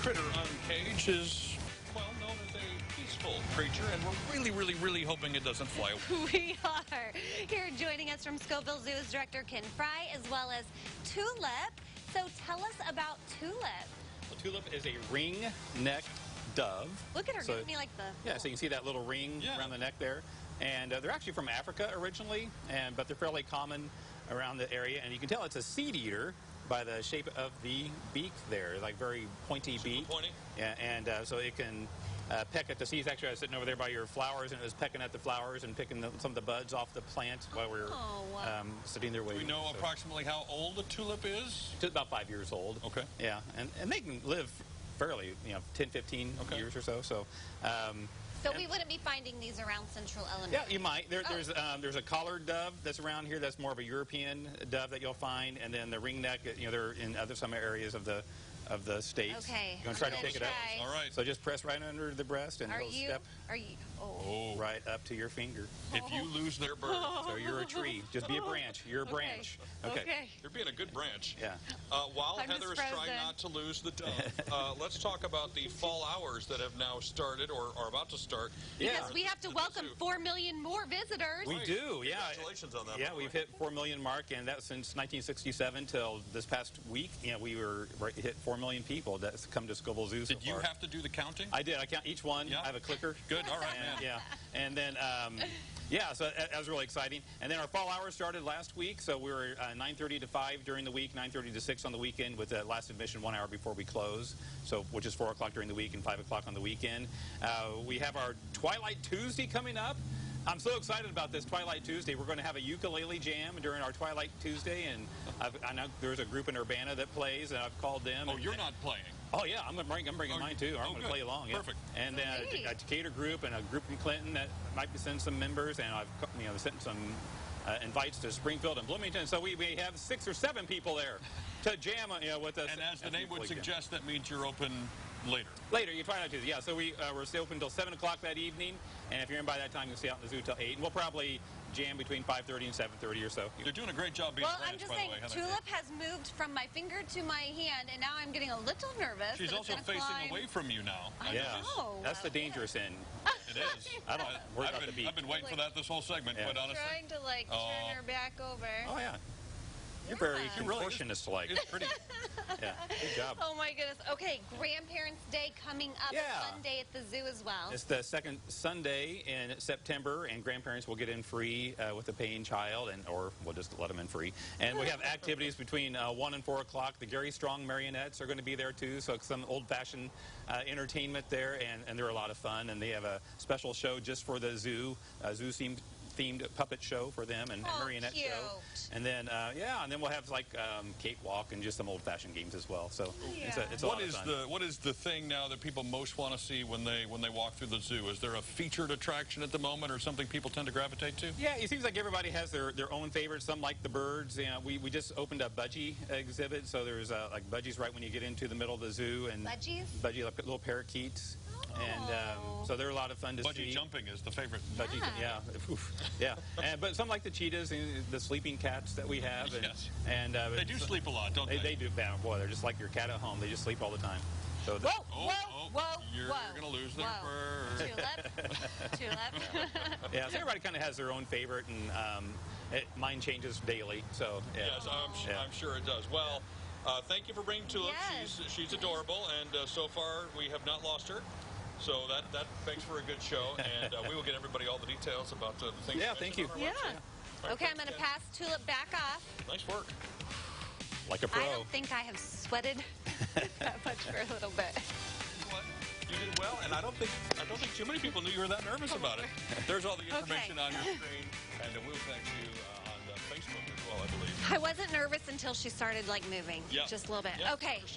critter uncaged is, well, known as a peaceful creature, and we're really hoping it doesn't fly away. We are. Here joining us from Scovill Zoo is Director Ken Fry, as well as Tulip. So tell us about Tulip. Well, Tulip is a ring-necked dove. Look at her giving me like the... Yeah, so you can see that little ring around the neck there. And they're actually from Africa originally, but they're fairly common around the area. And you can tell it's a seed eater by the shape of the beak there, like very pointy beak. Pointy. Yeah, and so it can peck at the seeds. Actually, I was sitting over there by your flowers, and it was pecking at the flowers and picking some of the buds off the plant while we were sitting there waiting. Do we know approximately how old a tulip is? It's about 5 years old. Okay. Yeah, and they can live fairly, 10, 15 years or so. So. So we wouldn't be finding these around central Illinois? Yeah, you might. There's a collared dove that's around here that's more of a European dove that you'll find, and then the ringneck, they're in some areas of the state. Okay. You want to try to pick it up? All right. So just press right under the breast and it'll step right up to your finger. If you lose their bird. So you're a tree. Just be a branch. You're a branch. Okay. You're being a good branch. Yeah. While I'm Heather is trying not to lose the dove, let's talk about the fall hours that have now started or are about to start. Because we have to welcome 4 million more visitors. We do, yeah. Congratulations on that. Yeah, we've hit 4 million mark, and that's since 1967 till this past week. We hit 4 million people that's come to Scovill Zoo so Did you far. have to do the counting? I did. I count each one. Yeah. I have a clicker. Good. All right, And, man. yeah. And then, so that was really exciting. And then our fall hours started last week, so we were 9:30 to 5 during the week, 9:30 to 6 on the weekend, with the last admission 1 hour before we close, so which is 4 o'clock during the week and 5 o'clock on the weekend. We have our Twilight Tuesday coming up. I'm so excited about this Twilight Tuesday. We're going to have a ukulele jam during our Twilight Tuesday, and I know there's a group in Urbana that plays, and I've called them. Oh, you're not playing? Oh, yeah, I'm bringing mine, too. I'm going to play along. Yeah. Perfect. And then a Decatur group and a group from Clinton that might be sending some members, and I've sent some invites to Springfield and Bloomington. So we have 6 or 7 people there to jam with us. And as the name would suggest, that means you're open later. Later, you Twilight Tuesday. Yeah, so we're still open until 7 o'clock that evening, and if you're in by that time, you'll see out in the zoo till 8. And we'll probably jam between 5:30 and 7:30 or so. You're doing a great job being Well, I'm just saying, Tulip has moved from my finger to my hand, and now I'm getting a little nervous. She's also facing away from you now. Yeah, that's the dangerous end. It is. I don't worry about the beat. I've been waiting for that this whole segment, quite honestly. Trying to turn her back over. Oh yeah. You're very contortionist-like. It's pretty. Yeah, good job. Oh my goodness. Okay, Grandparents' Day coming up Sunday at the zoo as well. It's the second Sunday in September, and grandparents will get in free with a paying child, or we'll just let them in free. And we have activities between 1 and 4 o'clock. The Gary Strong marionettes are going to be there too, so some old-fashioned entertainment there, and they're a lot of fun. And they have a special show just for the zoo, themed puppet show for them and marionette show. And then and then we'll have cakewalk and just some old-fashioned games as well. So it's a lot of fun. What is the thing now that people most want to see when they walk through the zoo? Is there a featured attraction at the moment, or something people tend to gravitate to? Yeah, it seems like everybody has their own favorites. Some like the birds. We just opened a budgie exhibit, so there's budgies right when you get into the middle of the zoo, and budgie like little parakeets. And so they're a lot of fun to see. Budgie jumping is the favorite. Budgie, yeah. But some like the cheetahs and the sleeping cats that we have. And they do sleep a lot, don't they? They do. Boy, they're just like your cat at home. They just sleep all the time. So you're going to lose their fur. Tulip. Yeah, so everybody kind of has their own favorite, and mine changes daily. So yes, I'm sure it does. Well. Thank you for bringing Tulip. Yes. She's adorable, and so far we have not lost her. So that makes for a good show, and we will get everybody all the details about the things. Yeah, thank you. Yeah. Okay, I'm going to pass Tulip back off. Nice work. Like a pro. I don't think I have sweated that much for a little bit. You did well, and I don't think too many people knew you were that nervous about it. There's all the information on your screen, and we'll text you on Facebook as well, I believe. I wasn't nervous until she started moving, just a little bit. Yeah. Okay.